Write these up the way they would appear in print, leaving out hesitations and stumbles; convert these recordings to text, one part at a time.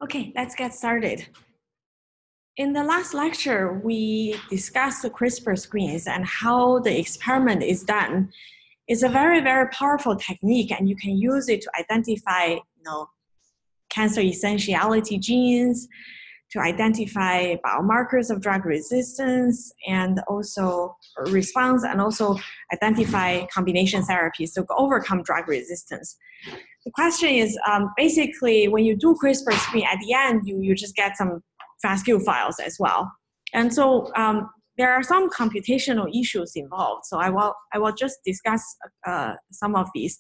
Okay, let's get started. In the last lecture, we discussed the CRISPR screens and how the experiment is done. It's a very, very powerful technique, and you can use it to identify, cancer essentiality genes, to identify biomarkers of drug resistance and also response, and also identify combination therapies to overcome drug resistance. The question is, basically, when you do CRISPR screen, at the end, you just get some FASTQ files as well. And so there are some computational issues involved. So I will just discuss some of these.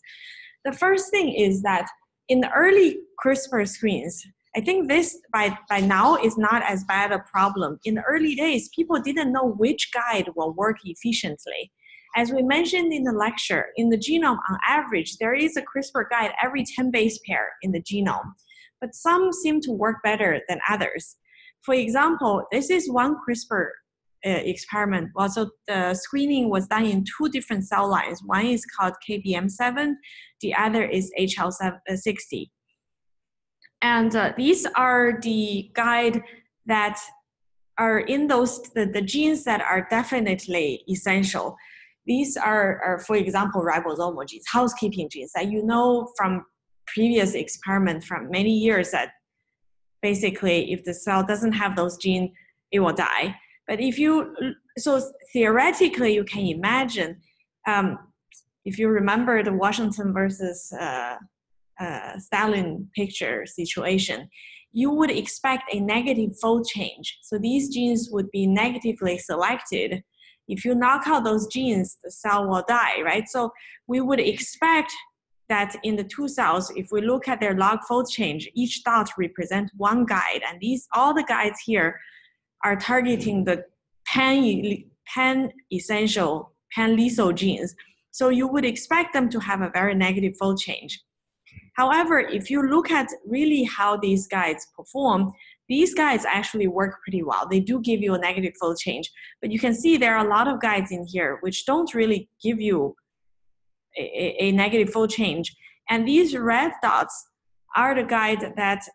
The first thing is that in the early CRISPR screens, I think this by now is not as bad a problem. In the early days, people didn't know which guide will work efficiently. As we mentioned in the lecture, in the genome, on average, there is a CRISPR guide every 10 base pair in the genome, but some seem to work better than others. For example, this is one CRISPR experiment. Well, so the screening was done in two different cell lines. One is called KBM7, the other is HL60. And these are the guide that are in those, the genes that are definitely essential. These are, for example, ribosomal genes, housekeeping genes that you know from previous experiment from many years that basically if the cell doesn't have those genes, it will die. But so theoretically, you can imagine, if you remember the Washington versus Stalin picture situation, you would expect a negative fold change. So these genes would be negatively selected. If you knock out those genes, the cell will die, right? So we would expect that in the two cells, if we look at their log fold change, each dot represents one guide. And all the guides here are targeting the pan-essential, pan-lethal genes. So you would expect them to have a very negative fold change. However, if you look at really how these guides perform, these guides actually work pretty well. They do give you a negative fold change, but you can see there are a lot of guides in here which don't really give you a negative fold change. And these red dots are the guides that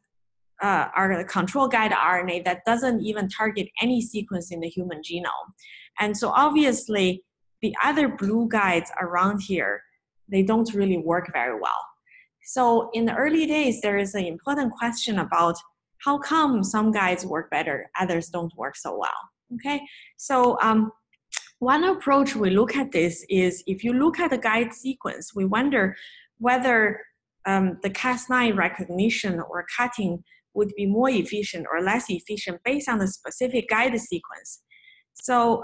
are the control guide RNA that doesn't even target any sequence in the human genome. And so obviously, the other blue guides around here, they don't really work very well. So in the early days, there is an important question about how come some guides work better, others don't work so well, okay? So one approach we look at this is if you look at the guide sequence, we wonder whether the Cas9 recognition or cutting would be more efficient or less efficient based on the specific guide sequence. So,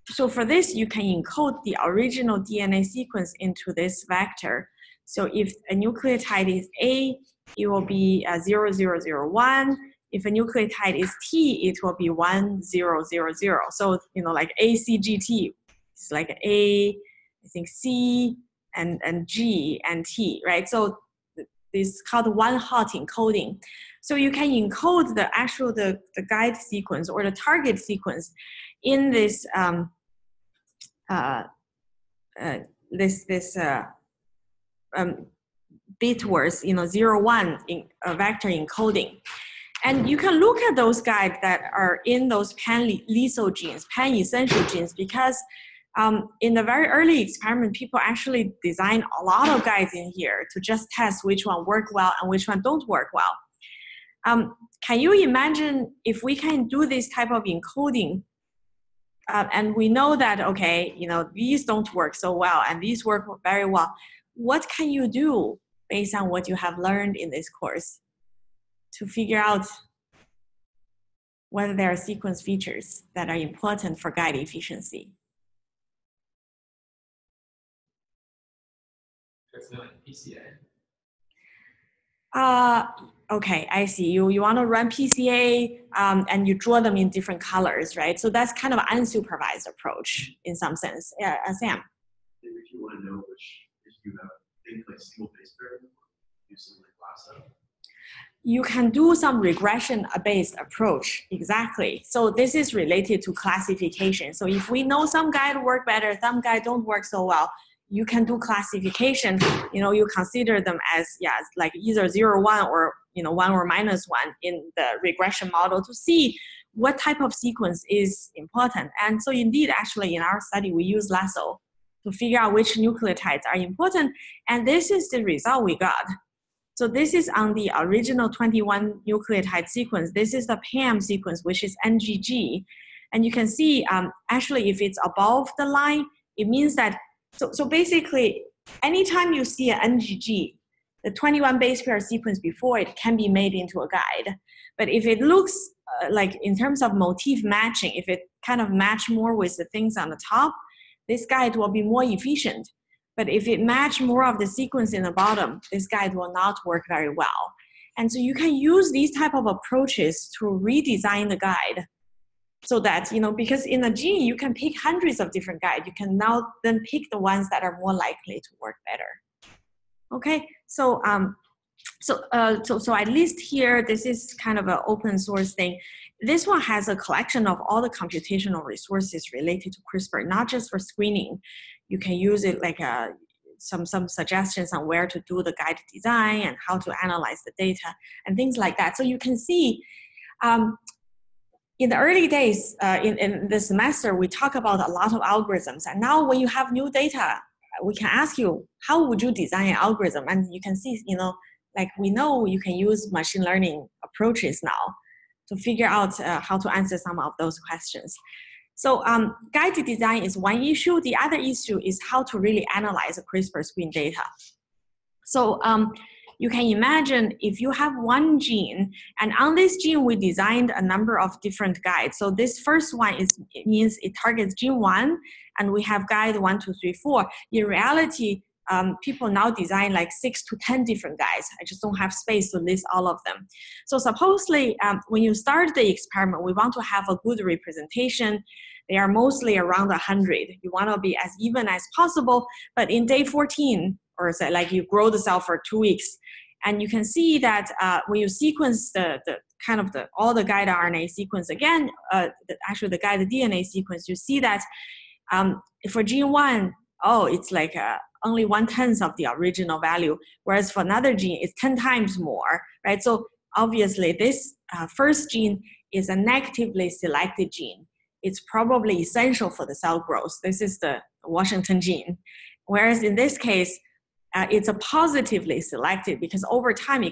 so for this, you can encode the original DNA sequence into this vector. So if a nucleotide is A, it will be 0001. If a nucleotide is T, it will be 1000. So, like ACGT, it's like A, I think C, and G, and T, right? So this is called one-hot encoding. So you can encode the guide sequence or the target sequence in this bitworth, 01 vector encoding. And you can look at those guides that are in those pan-lethal genes, pan-essential genes, because in the very early experiment, people actually designed a lot of guides in here to just test which one work well and which one don't work well. Can you imagine if we can do this type of encoding, and we know that, okay, these don't work so well and these work very well, what can you do based on what you have learned in this course to figure out whether there are sequence features that are important for guide efficiency? PCA. Okay, I see. You want to run PCA and you draw them in different colors, right? So that's kind of an unsupervised approach in some sense. Yeah, Sam. If you want to know if you have things like single base pair, use something like LASA. You can do some regression-based approach, exactly. So this is related to classification. So if we know some guide work better, some guide don't work so well, you can do classification. You consider them as like either 0, 1 or 1 or -1 in the regression model to see what type of sequence is important. And so indeed, actually in our study, we use lasso to figure out which nucleotides are important. And this is the result we got. So this is on the original 21 nucleotide sequence. This is the PAM sequence, which is NGG. And you can see, actually, if it's above the line, it means that, so basically, anytime you see an NGG, the 21 base pair sequence before it can be made into a guide. But if it looks like in terms of motif matching, if it kind of match more with the things on the top, this guide will be more efficient. But if it match more of the sequence in the bottom, this guide will not work very well. And so you can use these type of approaches to redesign the guide so that, because in a gene, you can pick hundreds of different guides. You can now then pick the ones that are more likely to work better. Okay, so at least here, this is kind of an open source thing. This one has a collection of all the computational resources related to CRISPR, not just for screening. You can use it like some suggestions on where to do the guide design and how to analyze the data and things like that. So you can see in the early days in the semester, we talk about a lot of algorithms. And now when you have new data, we can ask you, how would you design an algorithm? And you can see, like we know you can use machine learning approaches now to figure out how to answer some of those questions. So guided design is one issue. The other issue is how to really analyze the CRISPR screen data. So you can imagine if you have one gene, and on this gene we designed a number of different guides. So this first one means it targets gene 1, and we have guide 1, 2, 3, 4. In reality, people now design like 6 to 10 different guides. I just don't have space to list all of them. So supposedly, when you start the experiment, we want to have a good representation. They are mostly around 100. You want to be as even as possible. But in day 14, or say like you grow the cell for 2 weeks, and you can see that when you sequence all the guide RNA sequence again, actually the guide DNA sequence, you see that for gene 1, it's like only 1/10 of the original value, whereas for another gene, it's 10 times more, right? So obviously this first gene is a negatively selected gene. It's probably essential for the cell growth. This is the Washington gene. Whereas in this case, it's a positively selected, because over time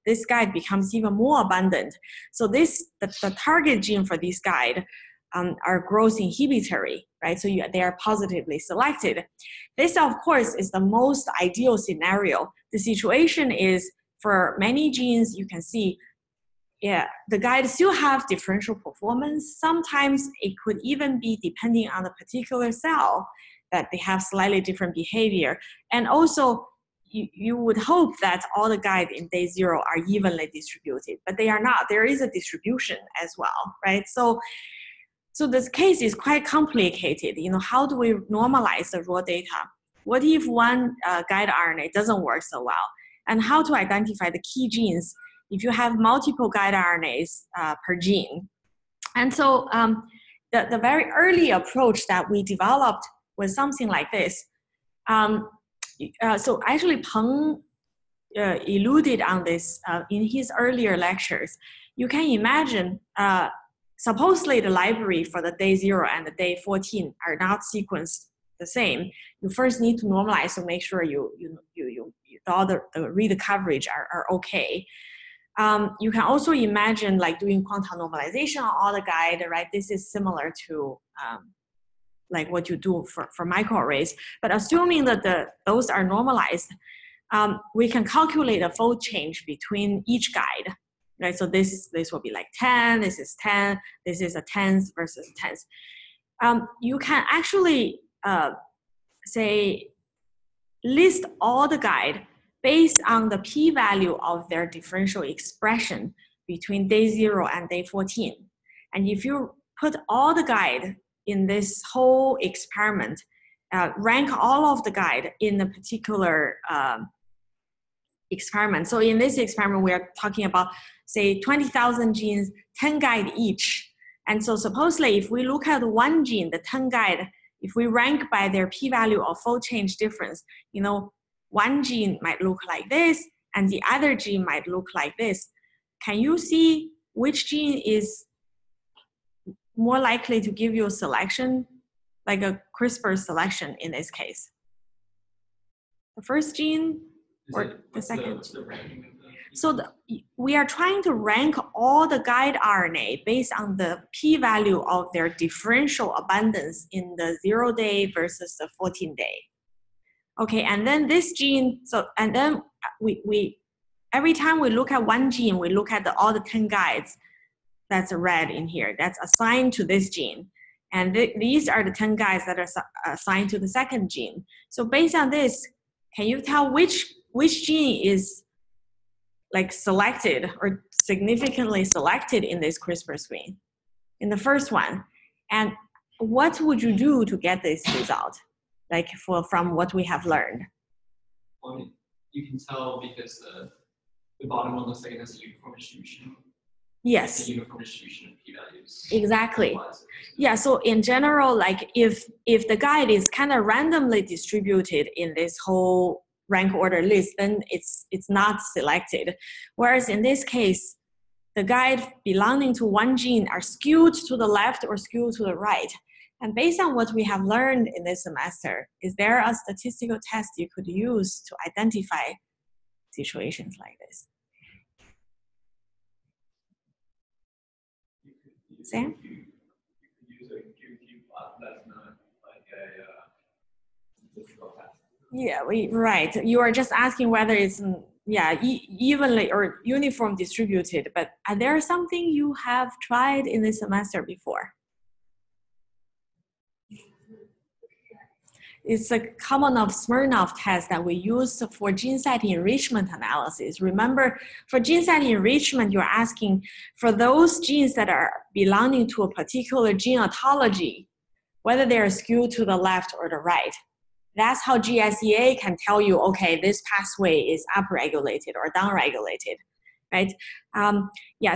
this guide becomes even more abundant. So the target gene for this guide are growth inhibitory, right? So they are positively selected. This, of course, is the most ideal scenario. The situation is for many genes, you can see, the guides still have differential performance. Sometimes it could even be depending on the particular cell that they have slightly different behavior. And also, you would hope that all the guides in day 0 are evenly distributed, but they are not. There is a distribution as well, right? So this case is quite complicated. How do we normalize the raw data? What if one guide RNA doesn't work so well? And how to identify the key genes if you have multiple guide RNAs per gene? And so the very early approach that we developed was something like this. So actually Peng alluded on this in his earlier lectures. You can imagine, supposedly the library for the day 0 and the day 14 are not sequenced the same. You first need to normalize to make sure all the read coverage are okay. You can also imagine like doing quantum normalization on all the guide, right? This is similar to like what you do for microarrays. But assuming that those are normalized, we can calculate a fold change between each guide, right? So this will be like 10, this is 10, this is a 10th versus 10th. You can actually say list all the guide based on the p-value of their differential expression between day 0 and day 14. And if you put all the guide in this whole experiment, rank all of the guide in a particular experiment. So in this experiment, we are talking about, say, 20,000 genes, 10 guide each. And so supposedly, if we look at one gene, the 10 guide if we rank by their p-value or fold change difference, you know, one gene might look like this and the other gene might look like this. Can you see which gene is more likely to give you a selection, like a CRISPR selection in this case? The first gene or the second? So we are trying to rank all the guide RNA based on the p-value of their differential abundance in the 0-day versus the 14-day. Okay, and then this gene, so, and then we every time we look at one gene, we look at all the 10 guides that's red in here, that's assigned to this gene. And these are the 10 guides that are assigned to the second gene. So based on this, can you tell which gene is like selected or significantly selected in this CRISPR screen, in the first one? And what would you do to get this result, like from what we have learned? Well, I mean, you can tell because the bottom one looks like it has a uniform distribution. Yes. The uniform distribution of p-values. Exactly. Yeah, so in general, like if the guide is kind of randomly distributed in this whole rank order list, then it's not selected. Whereas in this case, the guide belonging to one gene are skewed to the left or skewed to the right. And based on what we have learned in this semester, is there a statistical test you could use to identify situations like this? Sam? You could use a QQ plot that's not like a statistical test. Yeah, right. You are just asking whether it's evenly or uniform distributed, but are there something you have tried in this semester before? It's a Kamenov-Smirnov test that we use for gene set enrichment analysis. Remember, for gene set enrichment, you're asking for those genes that are belonging to a particular gene ontology, whether they are skewed to the left or the right. That's how GSEA can tell you, okay, this pathway is upregulated or downregulated, right?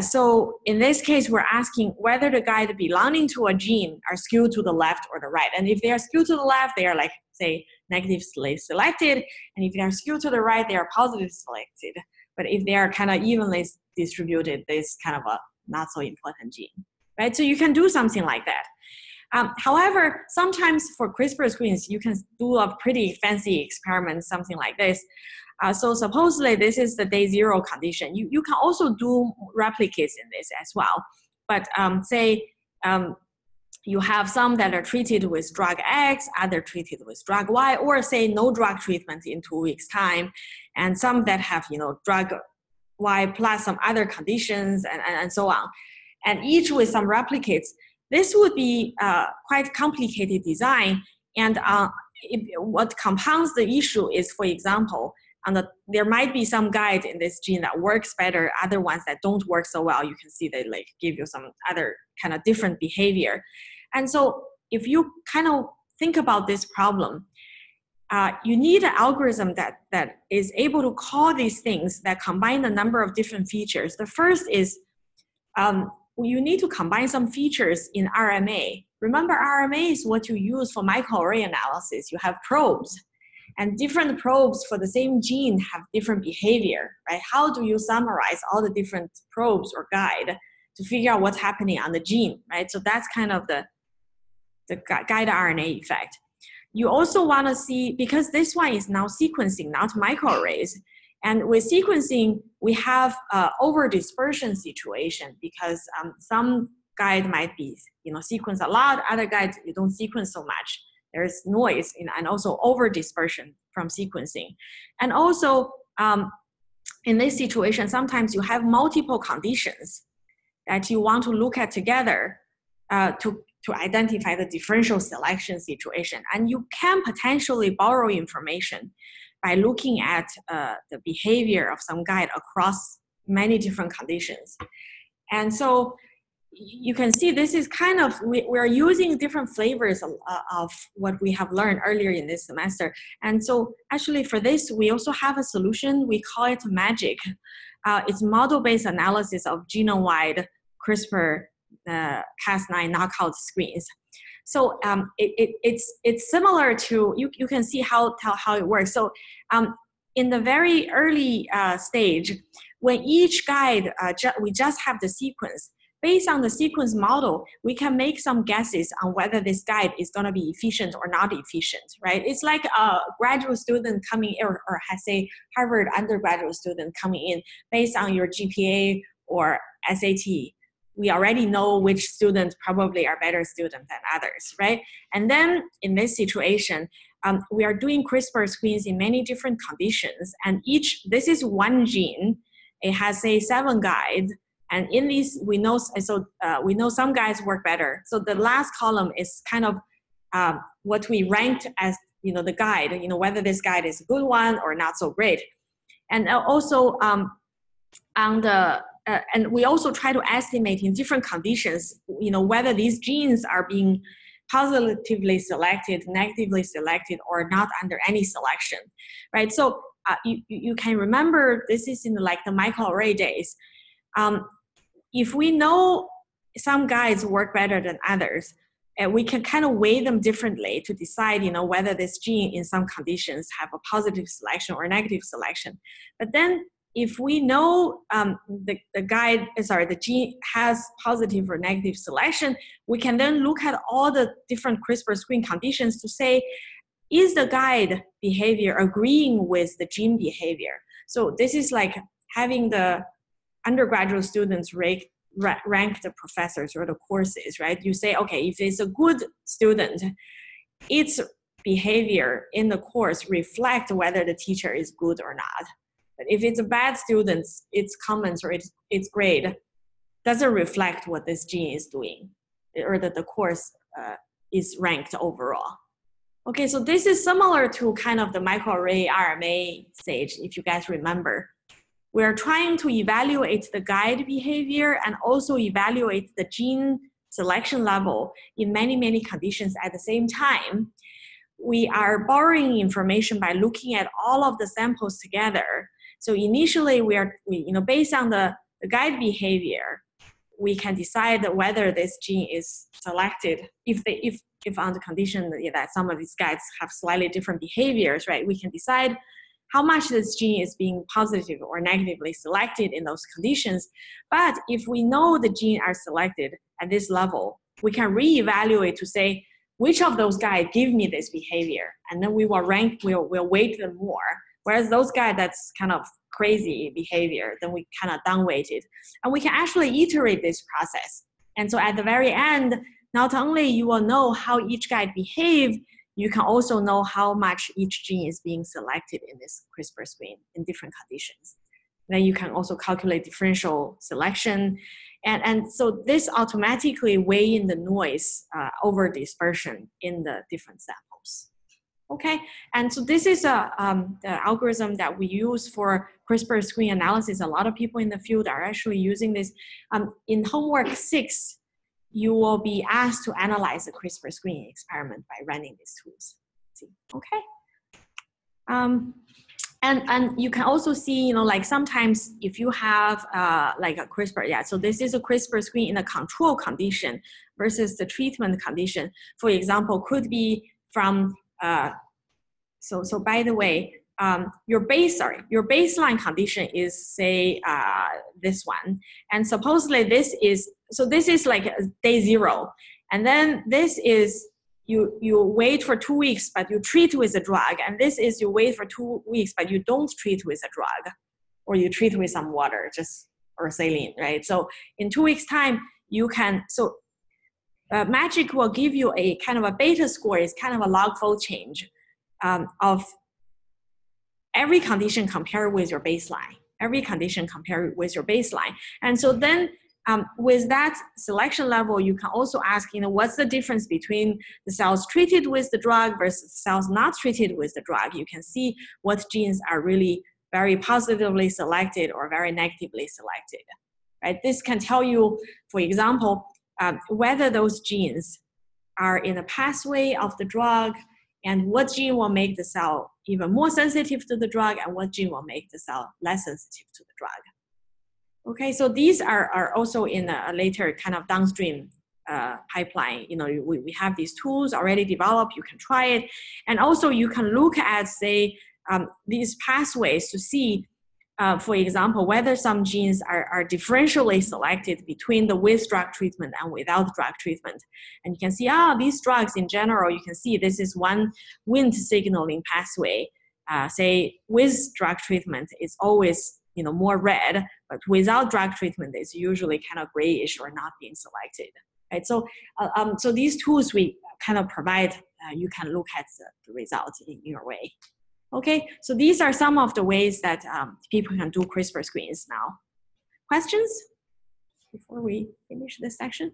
So in this case, we're asking whether the guide belonging to a gene are skewed to the left or the right. And if they are skewed to the left, they are like, say, negatively selected. And if they are skewed to the right, they are positively selected. But if they are kind of evenly distributed, this kind of a not so important gene, right? So you can do something like that. However, sometimes for CRISPR screens, you can do a pretty fancy experiment, something like this. So supposedly this is the day 0 condition. You can also do replicates in this as well. But you have some that are treated with drug X, other treated with drug Y, or say no drug treatment in 2 weeks' time, and some that have drug Y plus some other conditions and so on, and each with some replicates. This would be quite complicated design, and what compounds the issue is, for example, there might be some guide in this gene that works better, other ones that don't work so well. You can see they like give you some other kind of different behavior. And so if you kind of think about this problem, you need an algorithm that is able to call these things that combine a number of different features. The first is you need to combine some features in RMA. Remember, RMA is what you use for microarray analysis. You have probes, and different probes for the same gene have different behavior, right? How do you summarize all the different probes or guide to figure out what's happening on the gene, right? So that's kind of the guide RNA effect. You also want to see, because this one is now sequencing, not microarrays. And with sequencing, we have over dispersion situation, because some guide might be sequence a lot, other guides you don't sequence so much. There's noise and also over dispersion from sequencing. And also in this situation, sometimes you have multiple conditions that you want to look at together to identify the differential selection situation. And you can potentially borrow information by looking at the behavior of some guide across many different conditions. And so you can see this is kind of, we're using different flavors of what we have learned earlier in this semester. And so actually for this, we also have a solution. We call it MAGIC. It's model-based analysis of genome-wide CRISPR Cas9 knockout screens. So it's similar to, you can see how it works. So in the very early stage, when each guide, we just have the sequence. Based on the sequence model, we can make some guesses on whether this guide is going to be efficient or not efficient, right? It's like a graduate student coming in, or say Harvard undergraduate student coming in based on your GPA or SAT. We already know which students probably are better students than others, right? And then in this situation, we are doing CRISPR screens in many different conditions, and this is one gene. It has, say, 7 guides. And in these, we know some guides work better. So the last column is kind of what we ranked as, the guide, whether this guide is a good one or not so great. And also and we also try to estimate in different conditions, whether these genes are being positively selected, negatively selected, or not under any selection, right? So you can remember this is in like the microarray days. If we know some guides work better than others, we can kind of weigh them differently to decide, whether this gene in some conditions have a positive selection or negative selection. But then if we know the gene has positive or negative selection, we can then look at all the different CRISPR screen conditions to say, is the guide behavior agreeing with the gene behavior? So this is like having the undergraduate students rank the professors or the courses, right? You say, okay, if it's a good student, its behavior in the course reflect whether the teacher is good or not. But if it's a bad student, its comments or its grade doesn't reflect what this gene is doing, or that the course is ranked overall. Okay, so this is similar to kind of the microarray RMA stage, if you guys remember. We're trying to evaluate the guide behavior and also evaluate the gene selection level in many, many conditions at the same time. We are borrowing information by looking at all of the samples together. So initially, based on the guide behavior, we can decide whether this gene is selected. If on the condition that some of these guides have slightly different behaviors, right? We can decide how much this gene is being positive or negatively selected in those conditions. But if we know the gene are selected at this level, we can reevaluate to say, which of those guides give me this behavior? And then we will we'll weight them more. Whereas those guys that's kind of crazy behavior, then we kind of downweight it. And we can actually iterate this process. And so at the very end, not only you will know how each guide behave, you can also know how much each gene is being selected in this CRISPR screen in different conditions. Then you can also calculate differential selection. And so this automatically weigh in the noise over dispersion in the different samples. Okay, and so this is the algorithm that we use for CRISPR screen analysis. A lot of people in the field are actually using this. In homework 6, you will be asked to analyze the CRISPR screening experiment by running these tools. See, okay. And you can also see, like sometimes if you have like a CRISPR, so this is a CRISPR screen in a control condition versus the treatment condition. For example, could be from, so by the way, your baseline condition is, say, this one. And supposedly this is like day 0. And then this is, you wait for 2 weeks, but you treat with a drug. And this is you wait for 2 weeks, but you don't treat with a drug, or you treat with some water, or saline, right? So in 2 weeks time, you can, MAGIC will give you a kind of a beta score, is kind of a log fold change of every condition compared with your baseline. Every condition compared with your baseline. And so then with that selection level, you can also ask, what's the difference between the cells treated with the drug versus cells not treated with the drug? You can see what genes are really very positively selected or very negatively selected, right? This can tell you, for example, whether those genes are in the pathway of the drug, and what gene will make the cell even more sensitive to the drug, and what gene will make the cell less sensitive to the drug. Okay, so these are also in a later kind of downstream pipeline. You know, we have these tools already developed. You can try it, and also you can look at, say, these pathways to see, for example, whether some genes are differentially selected between the with drug treatment and without drug treatment. And you can see, these drugs in general, you can see this is one Wnt signaling pathway. Say with drug treatment, it's always, you know, more red, but without drug treatment, it's usually kind of grayish or not being selected. Right? So, so these tools we kind of provide, you can look at the results in your way. Okay, so these are some of the ways that people can do CRISPR screens now. Questions before we finish this section?